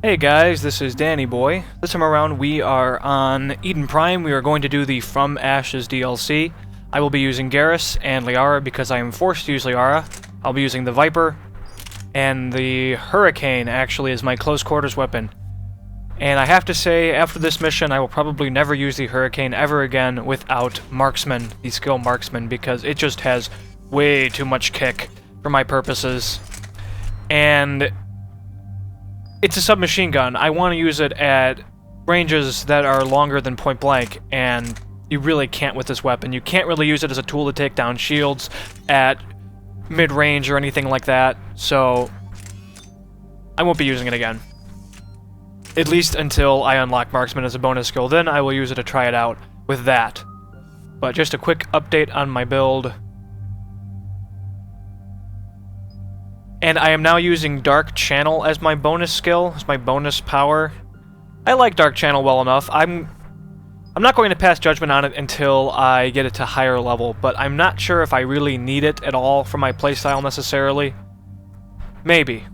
Hey guys, this is Danny Boy. This time around we are on Eden Prime. We are going to do the From Ashes DLC. I will be using Garrus and Liara because I am forced to use Liara. I'll be using the Viper, and the Hurricane actually is my close quarters weapon. And I have to say, after this mission, I will probably never use the Hurricane ever again without Marksman, the skill Marksman, because it just has way too much kick for my purposes. And it's a submachine gun. I want to use it at ranges that are longer than point blank, and you really can't with this weapon. You can't really use it as a tool to take down shields at mid-range or anything like that, so I won't be using it again. At least until I unlock Marksman as a bonus skill. Then I will use it to try it out with that. But just a quick update on my build. And I am now using Dark Channel as my bonus skill, as my bonus power. I like Dark Channel well enough. I'm not going to pass judgment on it until I get it to higher level, but I'm not sure if I really need it at all for my playstyle necessarily. Maybe.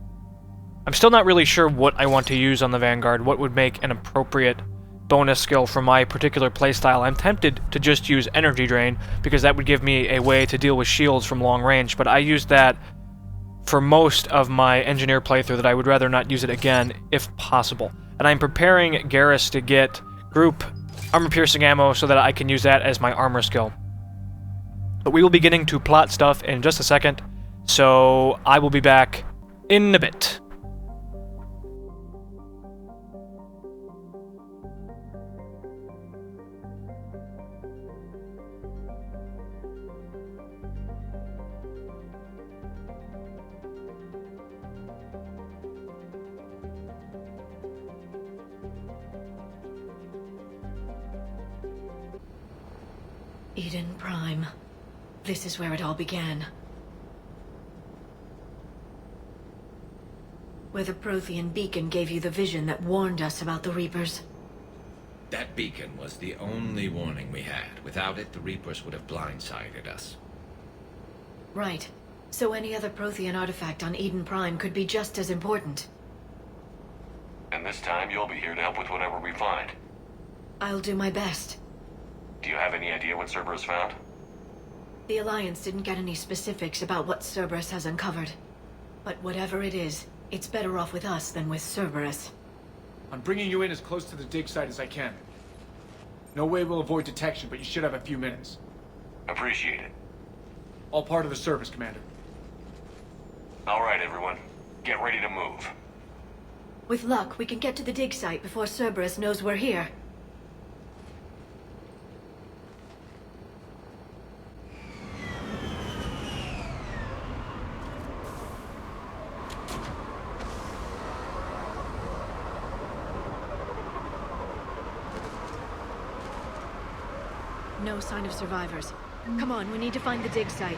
I'm still not really sure what I want to use on the Vanguard, what would make an appropriate bonus skill for my particular playstyle. I'm tempted to just use Energy Drain, because that would give me a way to deal with shields from long range, but I used that for most of my Engineer playthrough that I would rather not use it again, if possible. And I'm preparing Garrus to get group armor-piercing ammo so that I can use that as my armor skill. But we will be getting to plot stuff in just a second, so I will be back in a bit. Eden Prime. This is where it all began. Where the Prothean beacon gave you the vision that warned us about the Reapers. That beacon was the only warning we had. Without it, the Reapers would have blindsided us. Right. So any other Prothean artifact on Eden Prime could be just as important. And this time you'll be here to help with whatever we find. I'll do my best. Do you have any idea what Cerberus found? The Alliance didn't get any specifics about what Cerberus has uncovered. But whatever it is, it's better off with us than with Cerberus. I'm bringing you in as close to the dig site as I can. No way we'll avoid detection, but you should have a few minutes. Appreciate it. All part of the service, Commander. All right, everyone. Get ready to move. With luck, we can get to the dig site before Cerberus knows we're here. No sign of survivors. Come on, we need to find the dig site.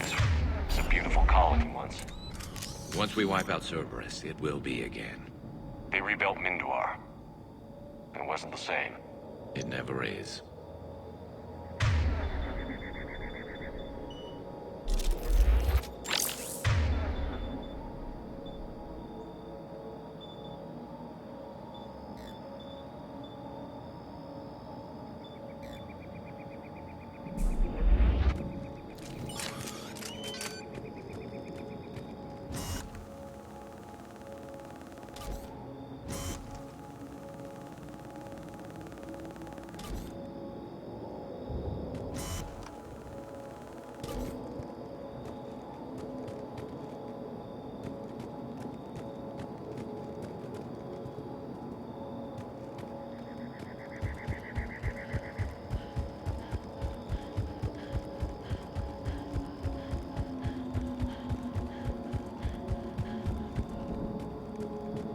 It's a beautiful colony once. Once we wipe out Cerberus, it will be again. They rebuilt Minduar. It wasn't the same. It never is.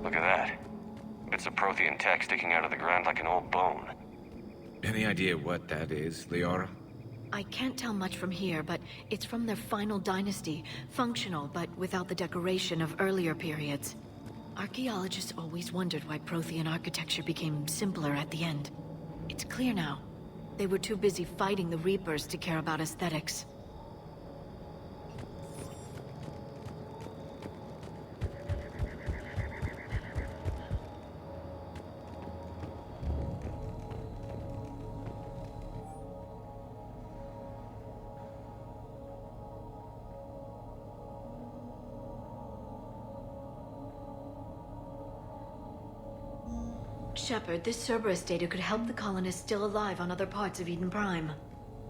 Look at that. Bits of Prothean tech sticking out of the ground like an old bone. Any idea what that is, Liara? I can't tell much from here, but it's from their final dynasty. Functional, but without the decoration of earlier periods. Archaeologists always wondered why Prothean architecture became simpler at the end. It's clear now. They were too busy fighting the Reapers to care about aesthetics. Shepard, this Cerberus data could help the colonists still alive on other parts of Eden Prime.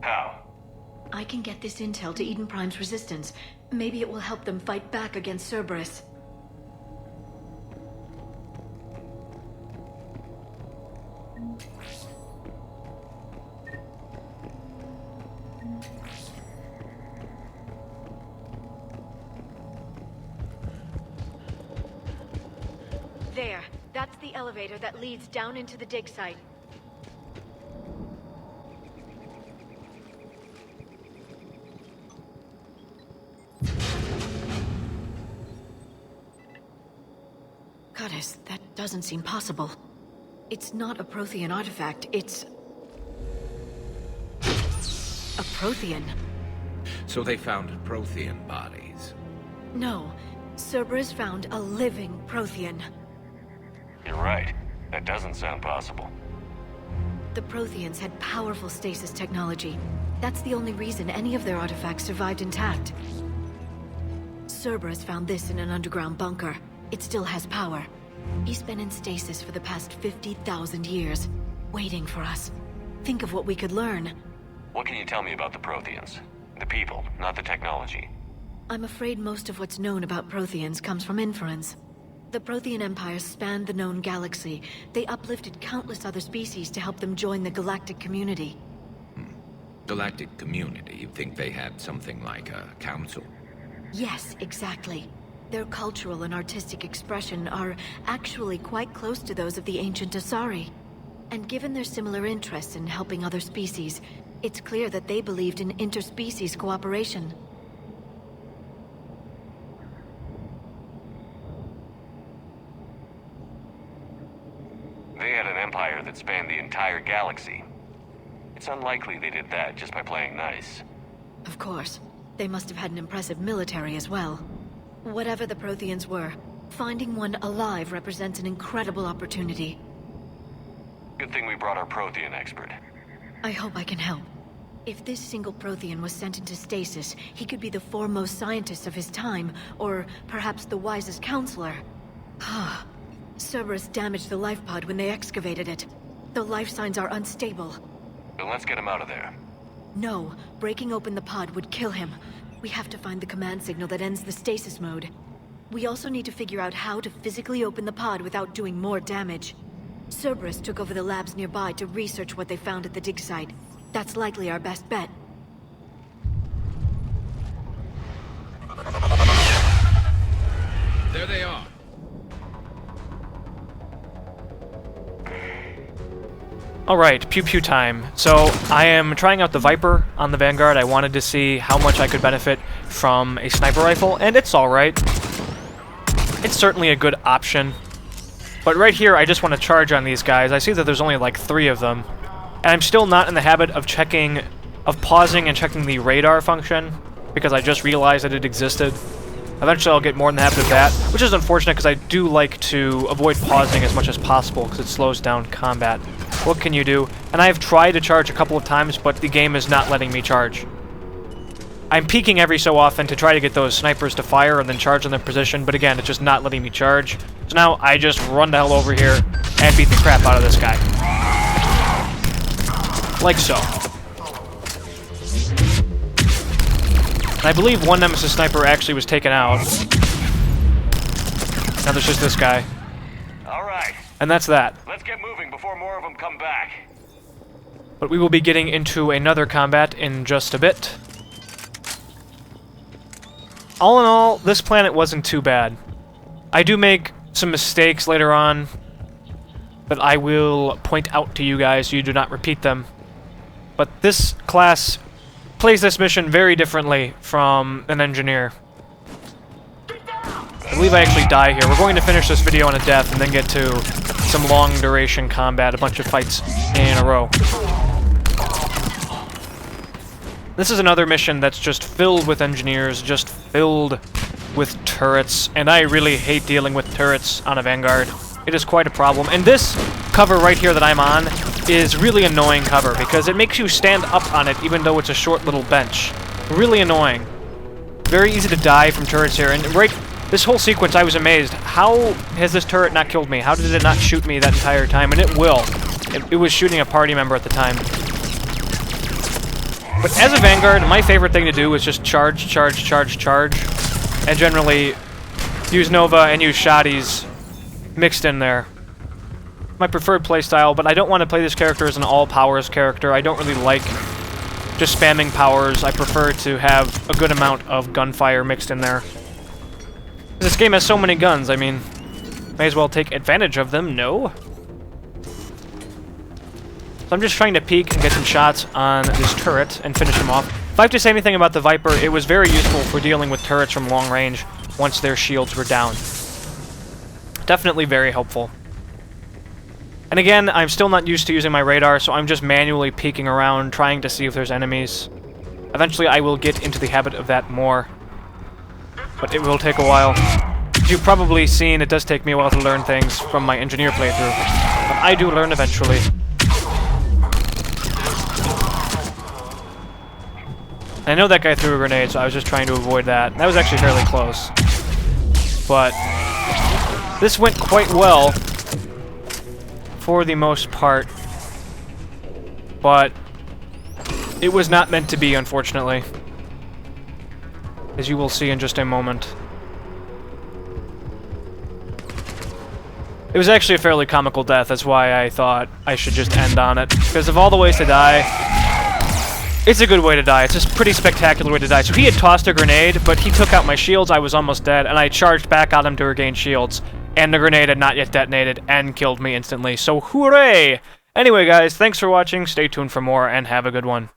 How? I can get this intel to Eden Prime's resistance. Maybe it will help them fight back against Cerberus. There. That's the elevator that leads down into the dig site. Goddess, that doesn't seem possible. It's not a Prothean artifact, it's... a Prothean. So they found Prothean bodies. No. Cerberus found a living Prothean. You're right. That doesn't sound possible. The Protheans had powerful stasis technology. That's the only reason any of their artifacts survived intact. Cerberus found this in an underground bunker. It still has power. He's been in stasis for the past 50,000 years, waiting for us. Think of what we could learn. What can you tell me about the Protheans? The people, not the technology. I'm afraid most of what's known about Protheans comes from inference. The Prothean Empire spanned the known galaxy. They uplifted countless other species to help them join the galactic community. Galactic community? You think they had something like a council? Yes, exactly. Their cultural and artistic expression are actually quite close to those of the ancient Asari. And given their similar interests in helping other species, it's clear that they believed in interspecies cooperation. They had an empire that spanned the entire galaxy. It's unlikely they did that just by playing nice. Of course. They must have had an impressive military as well. Whatever the Protheans were, finding one alive represents an incredible opportunity. Good thing we brought our Prothean expert. I hope I can help. If this single Prothean was sent into stasis, he could be the foremost scientist of his time, or perhaps the wisest counselor. Cerberus damaged the life pod when they excavated it. The life signs are unstable. Then let's get him out of there. No, breaking open the pod would kill him. We have to find the command signal that ends the stasis mode. We also need to figure out how to physically open the pod without doing more damage. Cerberus took over the labs nearby to research what they found at the dig site. That's likely our best bet. There they are. Alright, pew pew time. So, I am trying out the Viper on the Vanguard. I wanted to see how much I could benefit from a sniper rifle, and it's alright. It's certainly a good option. But right here, I just want to charge on these guys. I see that there's only like 3 of them. And I'm still not in the habit of pausing and checking the radar function, because I just realized that it existed. Eventually I'll get more in the habit of that, which is unfortunate because I do like to avoid pausing as much as possible because it slows down combat. What can you do? And I've tried to charge a couple of times, but the game is not letting me charge. I'm peeking every so often to try to get those snipers to fire and then charge on their position, but again, it's just not letting me charge. So now I just run the hell over here and beat the crap out of this guy. Like so. And I believe one Nemesis sniper actually was taken out. Now there's just this guy. Alright. And that's that. Let's get moving before more of them come back. But we will be getting into another combat in just a bit. All in all, this planet wasn't too bad. I do make some mistakes later on that I will point out to you guys so you do not repeat them. But this class plays this mission very differently from an engineer. I believe I actually die here. We're going to finish this video on a death and then get to some long duration combat, a bunch of fights in a row. This is another mission that's just filled with engineers, just filled with turrets, and I really hate dealing with turrets on a Vanguard. It is quite a problem. And this cover right here that I'm on is really annoying cover because it makes you stand up on it even though it's a short little bench. Really annoying. Very easy to die from turrets here, and right this whole sequence I was amazed. How has this turret not killed me? How did it not shoot me that entire time? And it will. It was shooting a party member at the time. But as a Vanguard, my favorite thing to do is just charge, charge, charge, charge, and generally use Nova and use shotties mixed in there. My preferred playstyle, but I don't want to play this character as an all-powers character. I don't really like just spamming powers. I prefer to have a good amount of gunfire mixed in there. This game has so many guns, I mean, may as well take advantage of them, no? So I'm just trying to peek and get some shots on this turret and finish him off. If I have to say anything about the Viper, it was very useful for dealing with turrets from long range once their shields were down. Definitely very helpful. And again, I'm still not used to using my radar, so I'm just manually peeking around, trying to see if there's enemies. Eventually I will get into the habit of that more, but it will take a while. As you've probably seen, it does take me a while to learn things from my engineer playthrough, but I do learn eventually. I know that guy threw a grenade, so I was just trying to avoid that. That was actually fairly close. But this went quite well for the most part, but it was not meant to be, unfortunately, as you will see in just a moment. It was actually a fairly comical death, that's why I thought I should just end on it, because of all the ways to die, it's a good way to die. It's a pretty spectacular way to die. So he had tossed a grenade, but he took out my shields, I was almost dead, and I charged back at him to regain shields. And the grenade had not yet detonated and killed me instantly, so hooray! Anyway guys, thanks for watching, stay tuned for more, and have a good one.